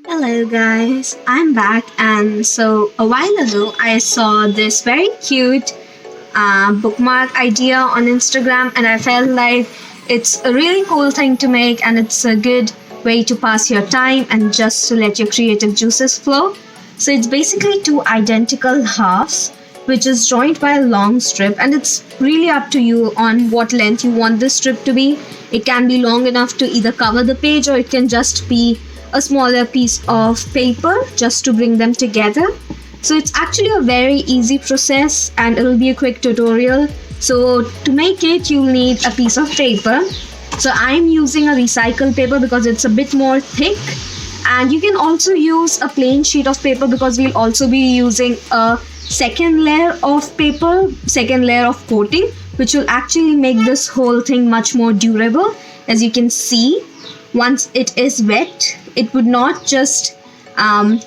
Hello guys, I'm back, and so a while ago I saw this very cute bookmark idea on Instagram, and I felt like it's a really cool thing to make, and it's a good way to pass your time and just to let your creative juices flow. So it's basically two identical halves, which is joined by a long strip, and it's really up to you on what length you want this strip to be. It can be long enough to either cover the page, or it can just be a smaller piece of paper just to bring them together. So it's actually a very easy process, and it'll be a quick tutorial. So to make it, you'll need a piece of paper. So I'm using a recycled paper because it's a bit more thick, and you can also use a plain sheet of paper because we'll also be using a second layer of paper, second layer of coating, which will actually make this whole thing much more durable. As you can see, once it is wet, it would not just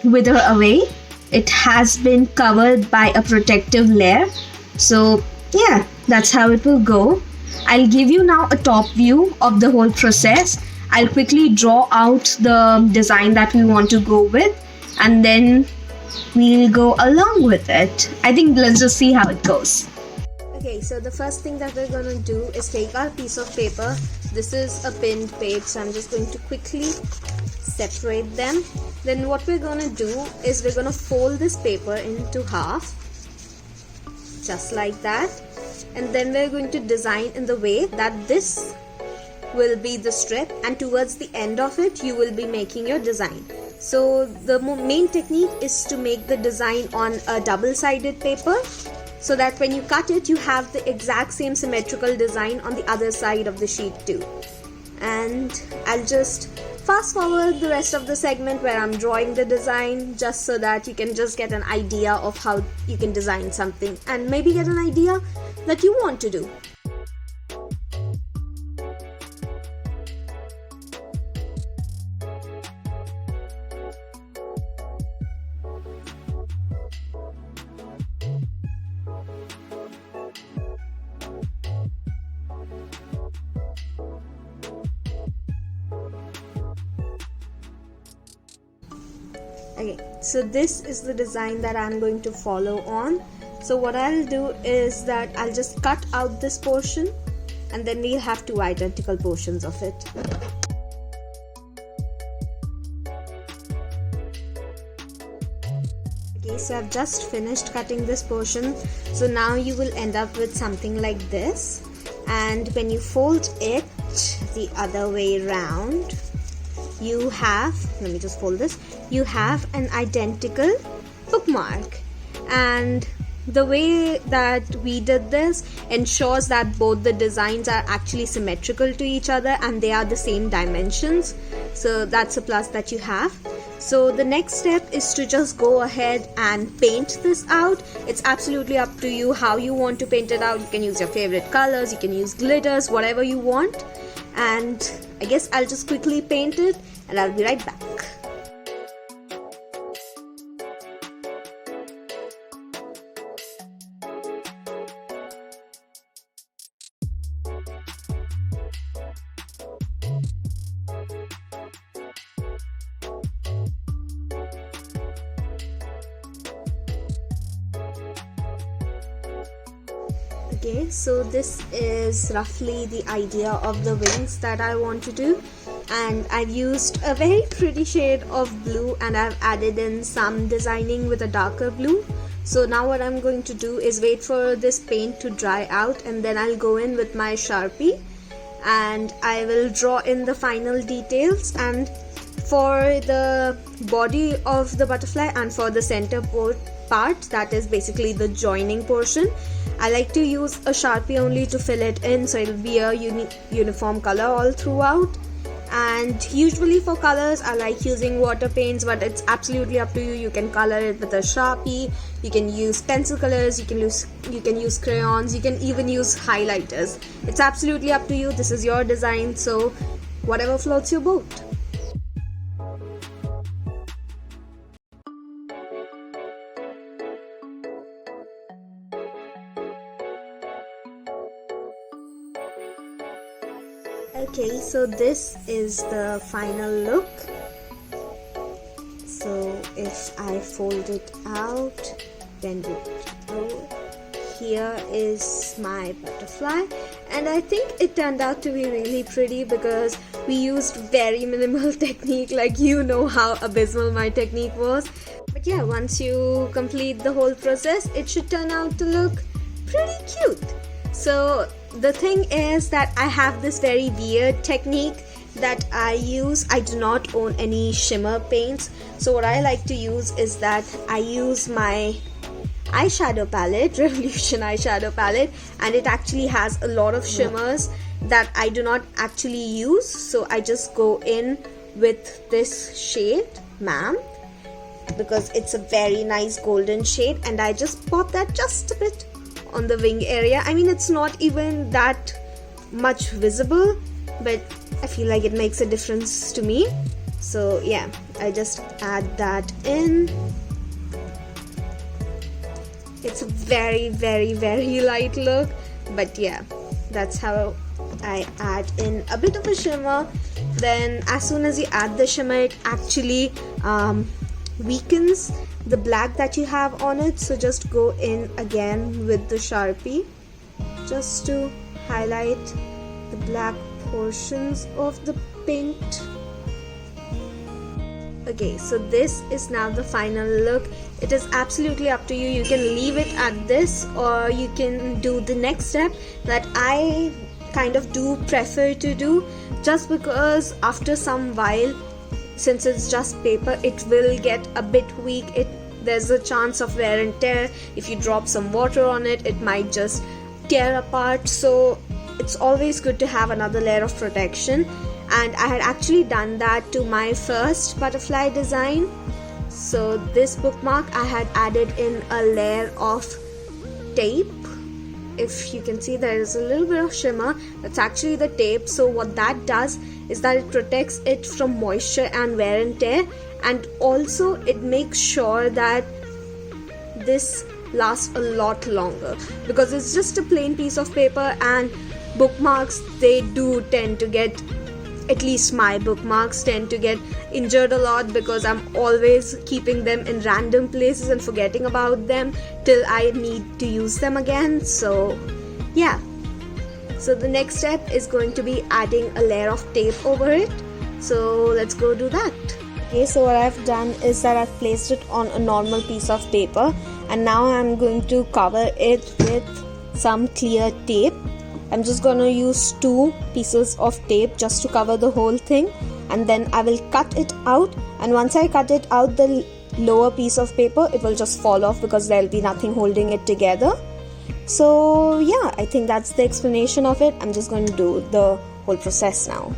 wither away. It has been covered by a protective layer. So yeah, that's how it will go. I'll give you now a top view of the whole process. I'll quickly draw out the design that we want to go with, and then we'll go along with it. I think let's just see how it goes. Okay, so the first thing that we're gonna do is take our piece of paper. This is a pinned page, so I'm just going to quickly separate them. Then what we're gonna do is we're gonna fold this paper into half, just like that. And then we're going to design in the way that this will be the strip, and towards the end of it you will be making your design. So the main technique is to make the design on a double-sided paper, so that when you cut it, you have the exact same symmetrical design on the other side of the sheet too. And I'll just fast forward the rest of the segment where I'm drawing the design, just so that you can just get an idea of how you can design something and maybe get an idea that you want to do. Okay, so this is the design that I'm going to follow on. So what I'll do is that I'll just cut out this portion, and then we'll have two identical portions of it. Okay, so I've just finished cutting this portion. So now you will end up with something like this, and when you fold it the other way around, you have, let me just fold this, you have an identical bookmark. And the way that we did this ensures that both the designs are actually symmetrical to each other and they are the same dimensions. So that's a plus that you have. So the next step is to just go ahead and paint this out. It's absolutely up to you how you want to paint it out. You can use your favorite colors, you can use glitters, whatever you want. And I guess I'll just quickly paint it and I'll be right back. Okay, so this is roughly the idea of the wings that I want to do, and I've used a very pretty shade of blue and I've added in some designing with a darker blue. So now what I'm going to do is wait for this paint to dry out, and then I'll go in with my Sharpie and I will draw in the final details. And for the body of the butterfly and for the center part, that is basically the joining portion, I like to use a Sharpie only to fill it in, so it'll be a uniform color all throughout. And usually for colors I like using water paints, but it's absolutely up to you. You can color it with a Sharpie, you can use pencil colors, you can use crayons, you can even use highlighters. It's absolutely up to you. This is your design, so whatever floats your boat. Okay, so this is the final look. So if I fold it out, then here is my butterfly, and I think it turned out to be really pretty because we used very minimal technique. Like, you know how abysmal my technique was. But yeah, once you complete the whole process, it should turn out to look pretty cute. So the thing is that I have this very weird technique that I use. I do not own any shimmer paints, so what I like to use is that I use my eyeshadow palette, Revolution eyeshadow palette, and it actually has a lot of shimmers that I do not actually use. So I just go in with this shade, Ma'am, because it's a very nice golden shade, and I just pop that just a bit on the wing area. I mean, it's not even that much visible, but I feel like it makes a difference to me. So yeah, I just add that in. It's a very, very, very light look, but yeah, that's how I add in a bit of a shimmer. Then as soon as you add the shimmer, it actually weakens the black that you have on it. So just go in again with the Sharpie just to highlight the black portions of the paint. Okay, so this is now the final look. It is absolutely up to you. You can leave it at this, or you can do the next step that I kind of do prefer to do, just because after some while, since it's just paper, it will get a bit weak. There's a chance of wear and tear. If you drop some water on it, it might just tear apart. So it's always good to have another layer of protection, and I had actually done that to my first butterfly design. So this bookmark, I had added in a layer of tape. If you can see, there is a little bit of shimmer. That's actually the tape. So what that does is that it protects it from moisture and wear and tear, and also it makes sure that this lasts a lot longer, because it's just a plain piece of paper, and bookmarks, they do tend to get, at least my bookmarks tend to get injured a lot, because I'm always keeping them in random places and forgetting about them till I need to use them again. So yeah, so the next step is going to be adding a layer of tape over it. So let's go do that. Okay, so what I've done is that I've placed it on a normal piece of paper, and now I'm going to cover it with some clear tape. I'm just going to use 2 pieces of tape just to cover the whole thing, and then I will cut it out, and once I cut it out, the lower piece of paper, it will just fall off because there will be nothing holding it together. So yeah, I think that's the explanation of it. I'm just going to do the whole process now.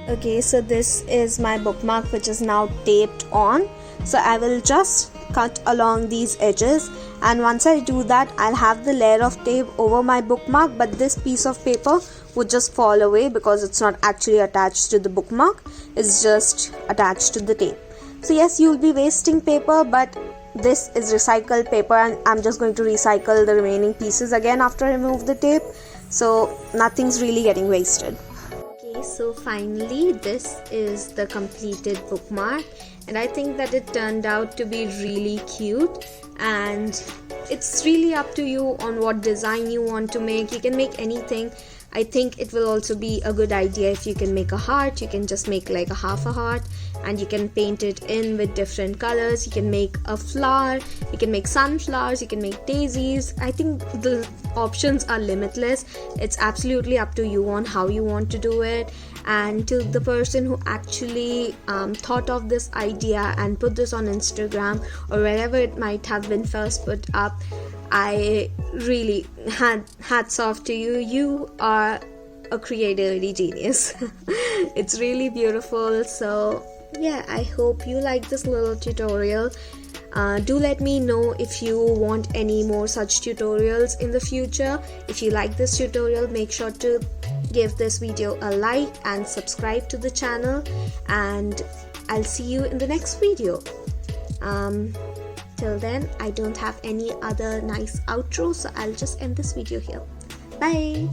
Okay, so this is my bookmark, which is now taped on. So I will just cut along these edges, and once I do that, I'll have the layer of tape over my bookmark, but this piece of paper would just fall away because it's not actually attached to the bookmark, it's just attached to the tape. So yes, you'll be wasting paper, but this is recycled paper, and I'm just going to recycle the remaining pieces again after I remove the tape, so nothing's really getting wasted. Okay, so finally this is the completed bookmark, and I think that it turned out to be really cute, and it's really up to you on what design you want to make. You can make anything. I think it will also be a good idea if you can make a heart. You can just make like a half a heart, and you can paint it in with different colors. You can make a flower, you can make sunflowers, you can make daisies. I think the options are limitless. It's absolutely up to you on how you want to do it. And to the person who actually thought of this idea and put this on Instagram or wherever it might have been first put up, I really hats off to you. You are a creativity genius. It's really beautiful. So yeah, I hope you like this little tutorial. Do let me know if you want any more such tutorials in the future. If you like this tutorial, make sure to give this video a like and subscribe to the channel, and I'll see you in the next video. Till then, I don't have any other nice outro, so I'll just end this video here. Bye.